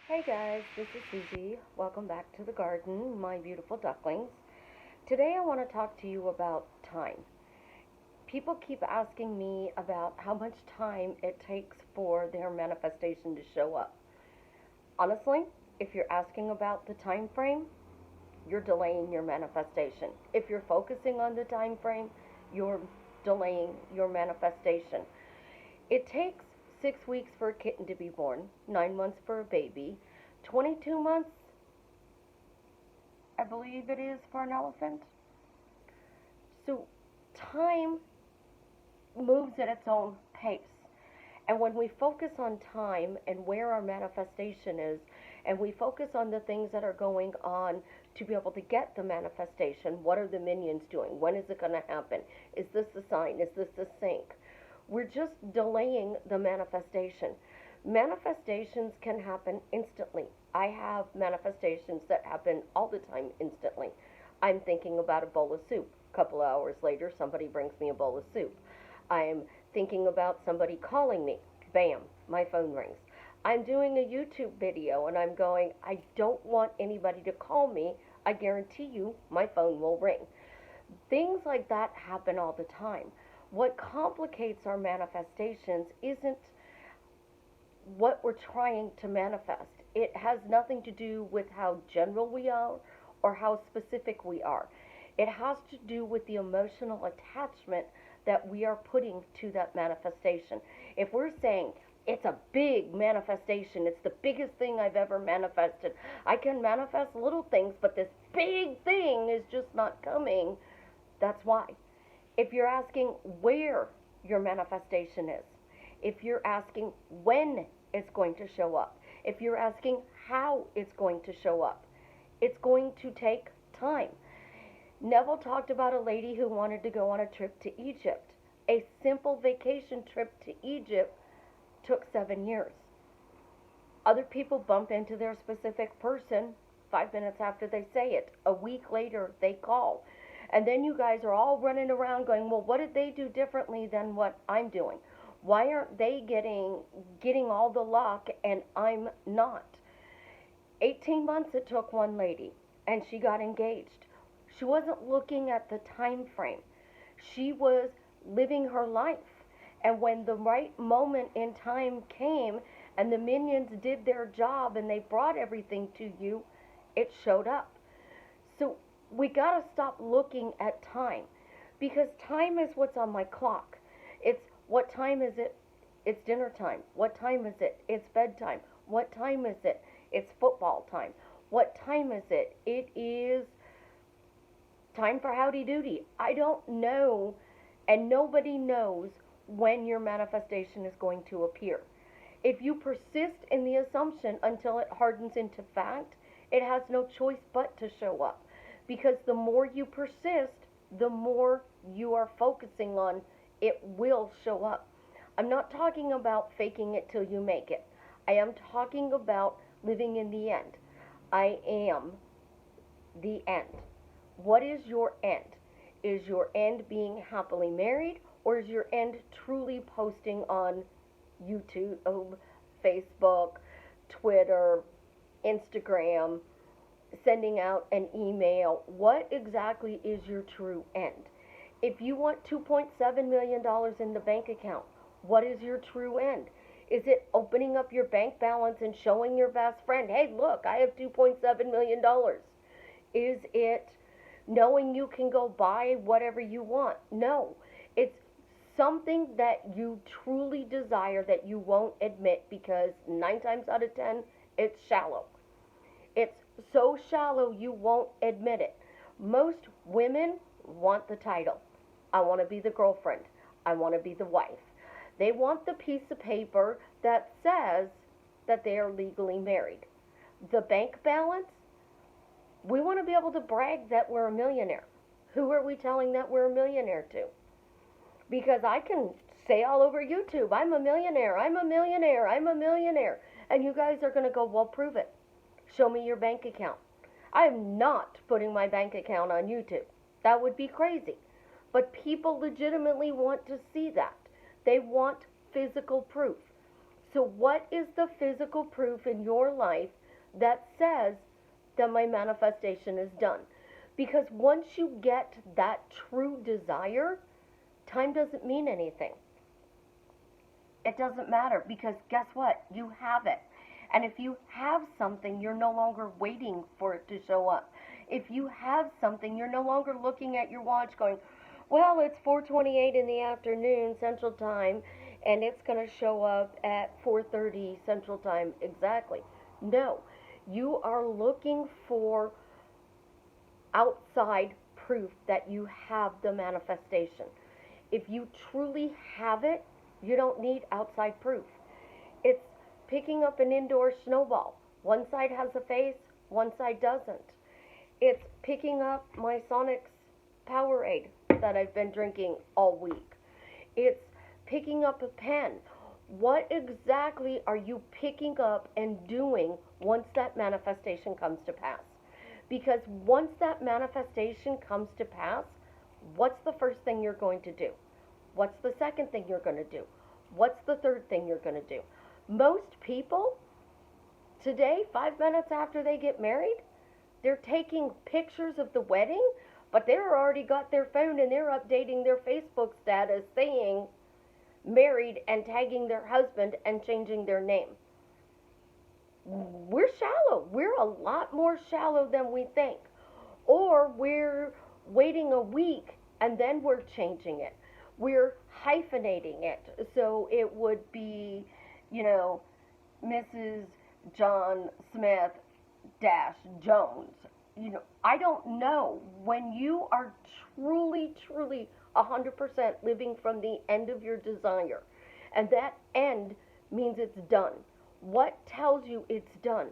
Hey guys, this is Susie. Welcome back to the garden, my beautiful ducklings. Today I want to talk to you about time. People keep asking me about how much time it takes for their manifestation to show up. Honestly, if you're asking about the time frame, you're delaying your manifestation. If you're focusing on the time frame, you're delaying your manifestation. It takes 6 weeks for a kitten to be born, 9 months for a baby, 22 months, I believe it is, for an elephant. So time moves at its own pace. And when we focus on time and where our manifestation is, and we focus on the things that are going on to be able to get the manifestation, what are the minions doing? When is it going to happen? Is this a sign? Is this a sync? We're just delaying the manifestation. Manifestations can happen instantly. I have manifestations that happen all the time instantly. I'm thinking about a bowl of soup. A couple of hours later, somebody brings me a bowl of soup. I'm thinking about somebody calling me. Bam, my phone rings. I'm doing a YouTube video and I'm going, I don't want anybody to call me. I guarantee you my phone will ring. Things like that happen all the time. What complicates our manifestations isn't what we're trying to manifest. It has nothing to do with how general we are or how specific we are. It has to do with the emotional attachment that we are putting to that manifestation. If we're saying, it's a big manifestation, it's the biggest thing I've ever manifested, I can manifest little things, but this big thing is just not coming, that's why. If you're asking where your manifestation is, if you're asking when it's going to show up, if you're asking how it's going to show up, it's going to take time. Neville talked about a lady who wanted to go on a trip to Egypt. A simple vacation trip to Egypt took 7 years. Other people bump into their specific person 5 minutes after they say it. A week later, they call. And then you guys are all running around going, well, what did they do differently than what I'm doing? Why aren't they getting all the luck and I'm not? 18 months it took one lady, and she got engaged. She wasn't looking at the time frame. She was living her life. And when the right moment in time came and the minions did their job and they brought everything to you, it showed up. So we got to stop looking at time, because time is what's on my clock. It's what time is it? It's dinner time. What time is it? It's bedtime. What time is it? It's football time. What time is it? It is time for howdy doody. I don't know, and nobody knows when your manifestation is going to appear. If you persist in the assumption until it hardens into fact, it has no choice but to show up. Because the more you persist, the more you are focusing on it will show up. I'm not talking about faking it till you make it. I am talking about living in the end. I am the end. What is your end? Is your end being happily married, or is your end truly posting on YouTube, Facebook, Twitter, Instagram, sending out an email? What exactly is your true end? If you want $2.7 million in the bank account, what is your true end? Is it opening up your bank balance and showing your best friend, hey, look, I have $2.7 million? Is it knowing you can go buy whatever you want? No. It's something that you truly desire that you won't admit, because 9 times out of 10, it's shallow. It's so shallow you won't admit it. Most women want the title. I want to be the girlfriend. I want to be the wife. They want the piece of paper that says that they are legally married. The bank balance, we want to be able to brag that we're a millionaire. Who are we telling that we're a millionaire to? Because I can say all over YouTube, I'm a millionaire, I'm a millionaire, I'm a millionaire. And you guys are going to go, well, prove it. Show me your bank account. I'm not putting my bank account on YouTube. That would be crazy. But people legitimately want to see that. They want physical proof. So, what is the physical proof in your life that says that my manifestation is done? Because once you get that true desire, time doesn't mean anything. It doesn't matter because guess what? You have it. And if you have something, you're no longer waiting for it to show up. If you have something, you're no longer looking at your watch going, well, it's 4:28 in the afternoon Central Time and it's going to show up at 4:30 Central Time exactly. No. You are looking for outside proof that you have the manifestation. If you truly have it, you don't need outside proof. It's picking up an indoor snowball. One side has a face, one side doesn't. It's picking up my Sonic's Powerade that I've been drinking all week. It's picking up a pen. What exactly are you picking up and doing once that manifestation comes to pass? Because once that manifestation comes to pass, what's the first thing you're going to do? What's the second thing you're going to do? What's the third thing you're going to do? Most people today, 5 minutes after they get married, they're taking pictures of the wedding, but they've already got their phone and they're updating their Facebook status saying married and tagging their husband and changing their name. We're shallow. We're a lot more shallow than we think. Or we're waiting a week and then we're changing it. We're hyphenating it. So it would be, Mrs. John Smith dash Jones. I don't know. When you are truly, truly 100% living from the end of your desire, and that end means it's done. What tells you it's done?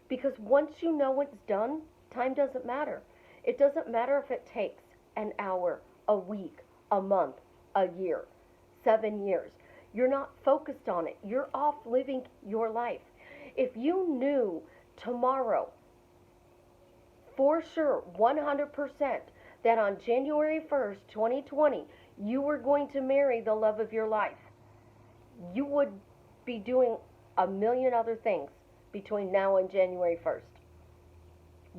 Because once you know it's done, time doesn't matter. It doesn't matter if it takes an hour, a week, a month, a year, 7 years. You're not focused on it. You're off living your life. If you knew tomorrow, for sure, 100%, that on January 1st, 2020, you were going to marry the love of your life, you would be doing a million other things between now and January 1st.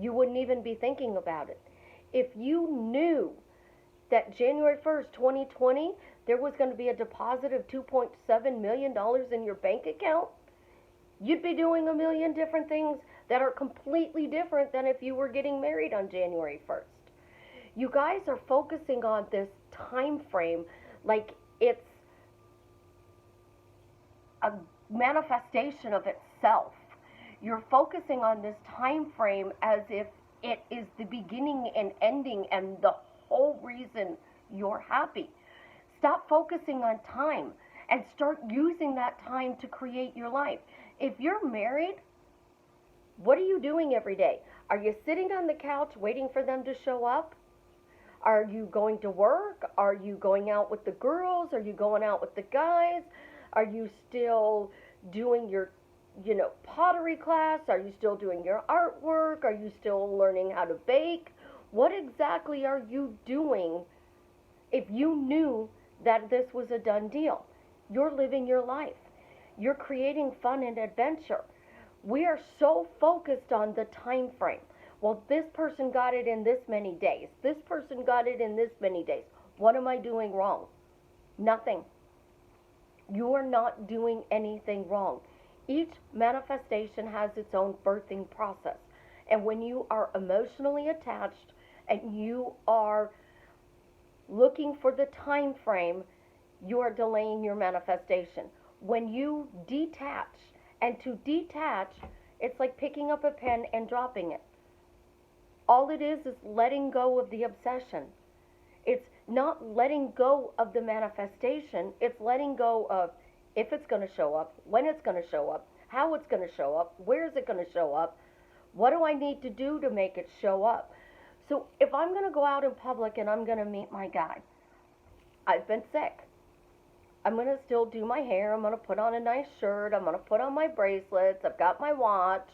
You wouldn't even be thinking about it. If you knew that January 1st, 2020, there was going to be a deposit of $2.7 million in your bank account, you'd be doing a million different things that are completely different than if you were getting married on January 1st. You guys are focusing on this time frame like it's a manifestation of itself. You're focusing on this time frame as if it is the beginning and ending and the whole reason you're happy. Stop focusing on time and start using that time to create your life. If you're married, what are you doing every day? Are you sitting on the couch waiting for them to show up? Are you going to work? Are you going out with the girls? Are you going out with the guys? Are you still doing your, pottery class? Are you still doing your artwork? Are you still learning how to bake? What exactly are you doing if you knew that this was a done deal? You're living your life. You're creating fun and adventure. We are so focused on the time frame. Well, this person got it in this many days. This person got it in this many days. What am I doing wrong? Nothing. You are not doing anything wrong. Each manifestation has its own birthing process. And when you are emotionally attached and you are looking for the time frame, you are delaying your manifestation. When you detach, and to detach, it's like picking up a pen and dropping it. All it is letting go of the obsession. It's not letting go of the manifestation. It's letting go of if it's going to show up, when it's going to show up, how it's going to show up, where is it going to show up, what do I need to do to make it show up. So if I'm going to go out in public and I'm going to meet my guy, I've been sick. I'm going to still do my hair. I'm going to put on a nice shirt. I'm going to put on my bracelets. I've got my watch.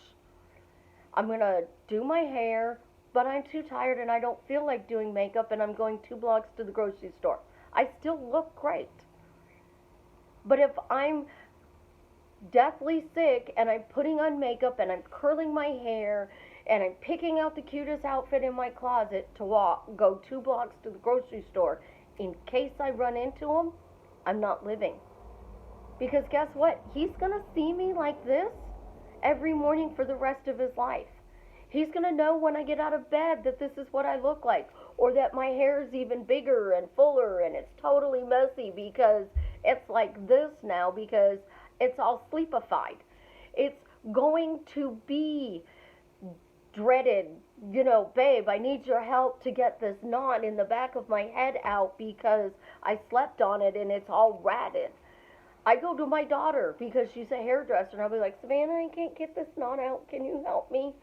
I'm going to do my hair, but I'm too tired and I don't feel like doing makeup and I'm going 2 blocks to the grocery store. I still look great. But if I'm deathly sick and I'm putting on makeup and I'm curling my hair and I'm picking out the cutest outfit in my closet to go 2 blocks to the grocery store in case I run into him, I'm not living. Because guess what? He's going to see me like this every morning for the rest of his life. He's going to know when I get out of bed that this is what I look like, or that my hair is even bigger and fuller and it's totally messy because it's like this now because it's all sleepified. It's going to be dreaded, babe, I need your help to get this knot in the back of my head out because I slept on it and it's all ratted. I go to my daughter because she's a hairdresser and I'll be like, Savannah, I can't get this knot out. Can you help me?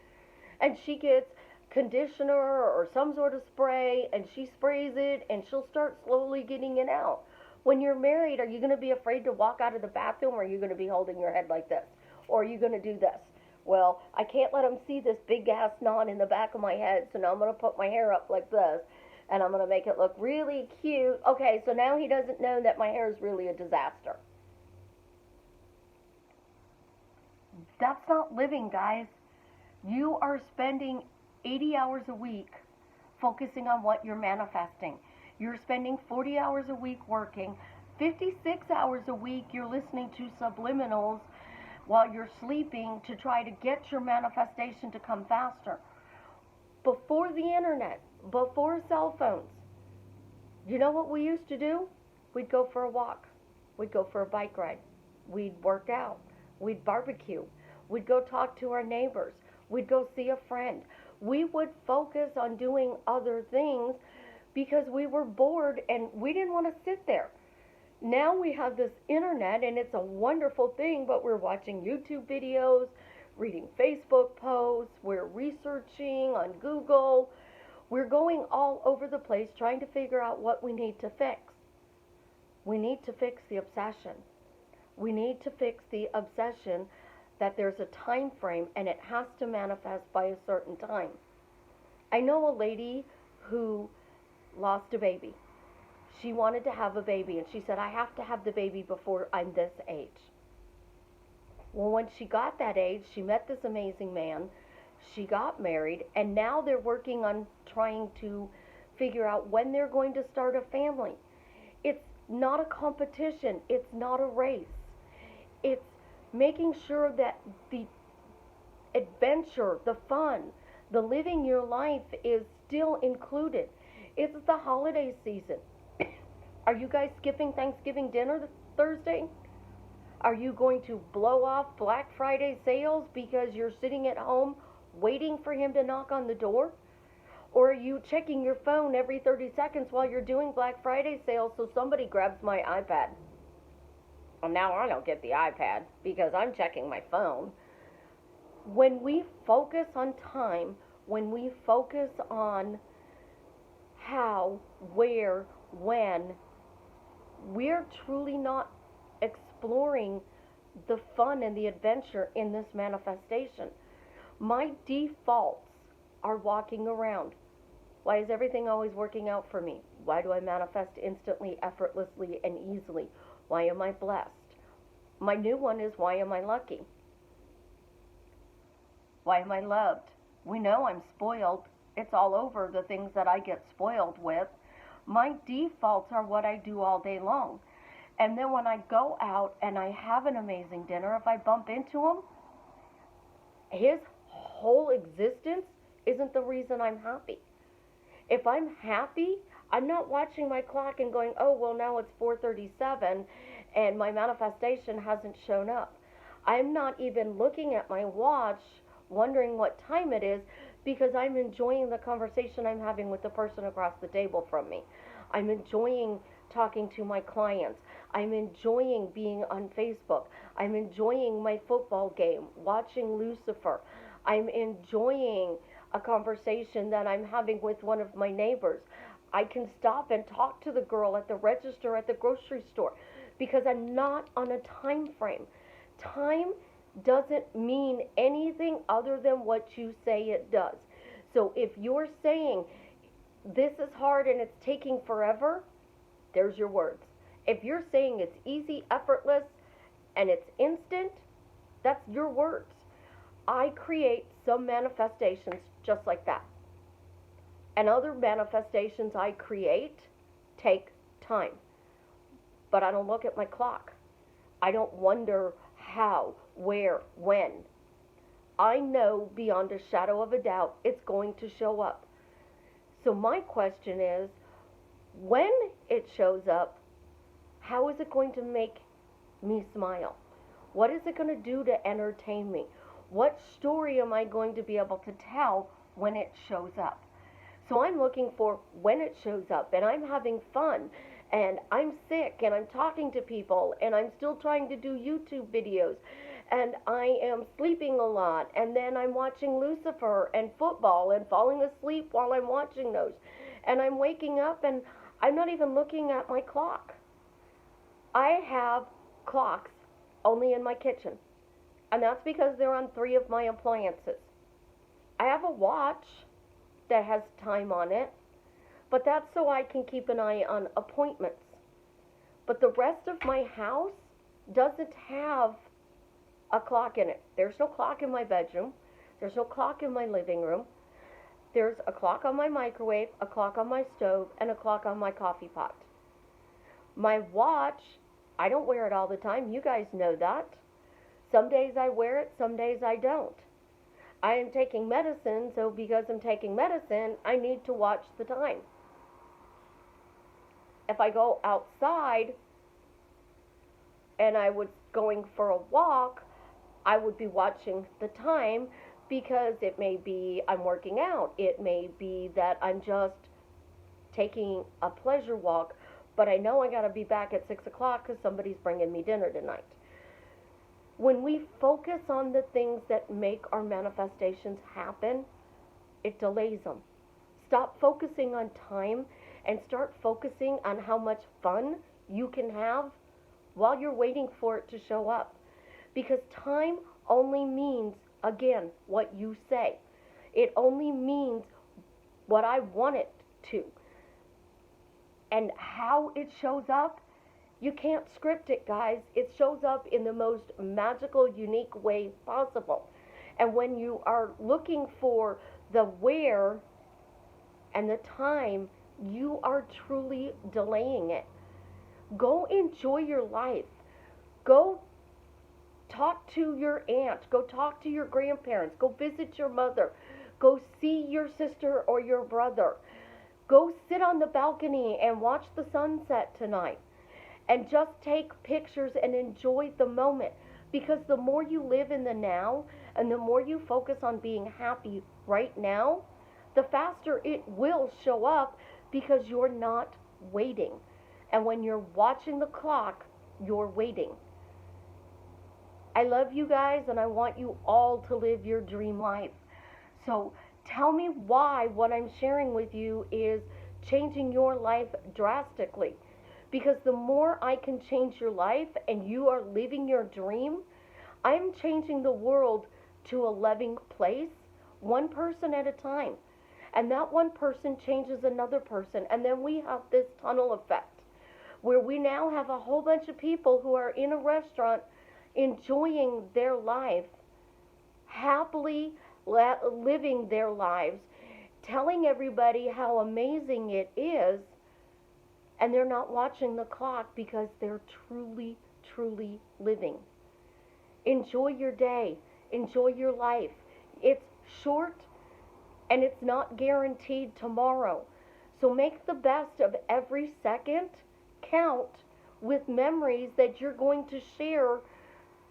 And she gets conditioner or some sort of spray and she sprays it and she'll start slowly getting it out. When you're married, are you going to be afraid to walk out of the bathroom, or are you going to be holding your head like this? Or are you going to do this? Well, I can't let him see this big ass knot in the back of my head, so now I'm going to put my hair up like this and I'm going to make it look really cute. Okay, so now he doesn't know that my hair is really a disaster. That's not living, guys. You are spending 80 hours a week focusing on what you're manifesting. You're spending 40 hours a week working. 56 hours a week you're listening to subliminals while you're sleeping to try to get your manifestation to come faster. Before the internet, before cell phones, you know what we used to do? We'd go for a walk. We'd go for a bike ride. We'd work out. We'd barbecue. We'd go talk to our neighbors. We'd go see a friend. We would focus on doing other things because we were bored and we didn't want to sit there. Now we have this internet and it's a wonderful thing, but we're watching YouTube videos, reading Facebook posts, we're researching on Google. We're going all over the place trying to figure out what we need to fix. We need to fix the obsession. We need to fix the obsession that there's a time frame and it has to manifest by a certain time. I know a lady who lost a baby. She wanted to have a baby and she said, I have to have the baby before I'm this age. Well, when she got that age, she met this amazing man. She got married and now they're working on trying to figure out when they're going to start a family. It's not a competition. It's not a race. It's making sure that the adventure, the fun, the living your life is still included. It's the holiday season. Are you guys skipping Thanksgiving dinner Thursday? Are you going to blow off Black Friday sales because you're sitting at home waiting for him to knock on the door? Or are you checking your phone every 30 seconds while you're doing Black Friday sales so somebody grabs my iPad? Well, now I don't get the iPad because I'm checking my phone. When we focus on time, when we focus on how, where, when, we're truly not exploring the fun and the adventure in this manifestation. My defaults are walking around. Why is everything always working out for me? Why do I manifest instantly, effortlessly, and easily? Why am I blessed? My new one is, why am I lucky? Why am I loved? We know I'm spoiled. It's all over the things that I get spoiled with. My defaults are what I do all day long. And then when I go out and I have an amazing dinner, if I bump into him, his whole existence isn't the reason I'm happy. If I'm happy, I'm not watching my clock and going, oh, well, now it's 4:37 and my manifestation hasn't shown up. I'm not even looking at my watch wondering what time it is because I'm enjoying the conversation I'm having with the person across the table from me. I'm enjoying talking to my clients. I'm enjoying being on Facebook. I'm enjoying my football game, watching Lucifer. I'm enjoying a conversation that I'm having with one of my neighbors. I can stop and talk to the girl at the register at the grocery store because I'm not on a time frame. Time doesn't mean anything other than what you say it does. So if you're saying this is hard and it's taking forever, there's your words. If you're saying it's easy, effortless, and it's instant, That's your words. I create some manifestations just like that. And other manifestations I create take time. But I don't look at my clock. I don't wonder how, where, when. I know beyond a shadow of a doubt it's going to show up. So my question is, when it shows up, how is it going to make me smile? What is it going to do to entertain me? What story am I going to be able to tell when it shows up? So I'm looking for when it shows up, and I'm having fun, and I'm sick, and I'm talking to people, and I'm still trying to do YouTube videos, and I am sleeping a lot, and then I'm watching Lucifer and football and falling asleep while I'm watching those. And I'm waking up and I'm not even looking at my clock. I have clocks only in my kitchen, and that's because they're on 3 of my appliances. I have a watch that has time on it, but that's so I can keep an eye on appointments. But the rest of my house doesn't have a clock in it. There's no clock in my bedroom. There's no clock in my living room. There's a clock on my microwave, a clock on my stove, and a clock on my coffee pot. My watch, I don't wear it all the time. You guys know that. Some days I wear it, some days I don't. I am taking medicine, so because I'm taking medicine, I need to watch the time. If I go outside and I was going for a walk, I would be watching the time, because it may be I'm working out. It may be that I'm just taking a pleasure walk, but I know I got to be back at 6 o'clock because somebody's bringing me dinner tonight. When we focus on the things that make our manifestations happen, it delays them. Stop focusing on time and start focusing on how much fun you can have while you're waiting for it to show up. Because time only means, again, what you say. It only means what I want it to. And how it shows up, you can't script it, guys. It shows up in the most magical, unique way possible. And when you are looking for the where and the time, you are truly delaying it. Go enjoy your life. Go talk to your aunt. Go talk to your grandparents. Go visit your mother. Go see your sister or your brother. Go sit on the balcony and watch the sunset tonight. And just take pictures and enjoy the moment. Because the more you live in the now and the more you focus on being happy right now, the faster it will show up, because you're not waiting. And when you're watching the clock, you're waiting. I love you guys, and I want you all to live your dream life. So tell me why what I'm sharing with you is changing your life drastically. Because the more I can change your life and you are living your dream, I'm changing the world to a loving place, one person at a time. And that one person changes another person. And then we have this tunnel effect, where we now have a whole bunch of people who are in a restaurant enjoying their life, happily living their lives, telling everybody how amazing it is, and they're not watching the clock because they're truly, truly living. Enjoy your day. Enjoy your life. It's short, and it's not guaranteed tomorrow. So make the best of every second count with memories that you're going to share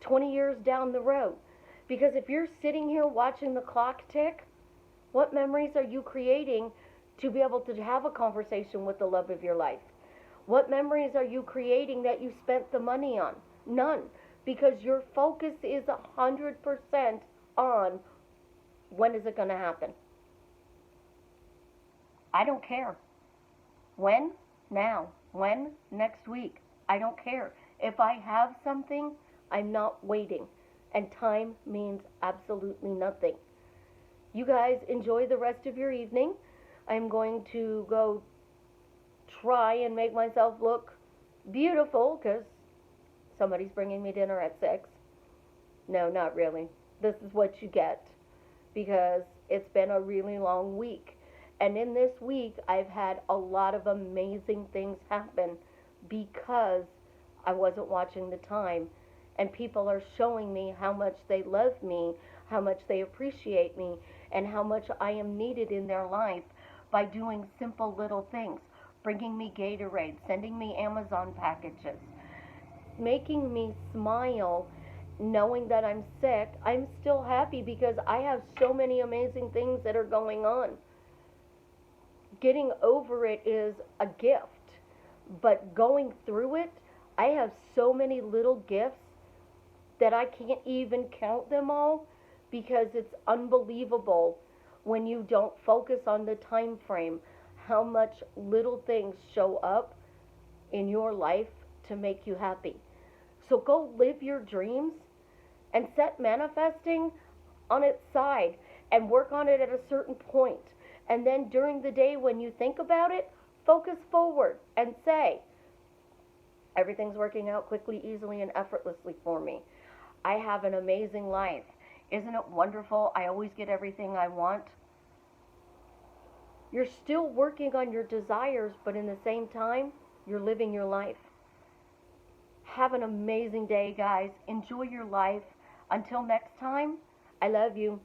20 years down the road. Because if you're sitting here watching the clock tick, what memories are you creating to be able to have a conversation with the love of your life? What memories are you creating that you spent the money on? None. Because your focus is 100% on when is it going to happen. I don't care. When? Now. When? Next week. I don't care. If I have something, I'm not waiting. And time means absolutely nothing. You guys enjoy the rest of your evening. I'm going to go try and make myself look beautiful because somebody's bringing me dinner at 6. No, not really. This is what you get because it's been a really long week. And in this week, I've had a lot of amazing things happen because I wasn't watching the time. And people are showing me how much they love me, how much they appreciate me, and how much I am needed in their life by doing simple little things. Bringing me Gatorade, sending me Amazon packages, making me smile, knowing that I'm sick. I'm still happy because I have so many amazing things that are going on. Getting over it is a gift, but going through it, I have so many little gifts that I can't even count them all because it's unbelievable when you don't focus on the time frame how much little things show up in your life to make you happy. So go live your dreams and set manifesting on its side and work on it at a certain point. And then during the day when you think about it, focus forward and say, everything's working out quickly, easily, and effortlessly for me. I have an amazing life. Isn't it wonderful? I always get everything I want. You're still working on your desires, but in the same time, you're living your life. Have an amazing day, guys. Enjoy your life. Until next time, I love you.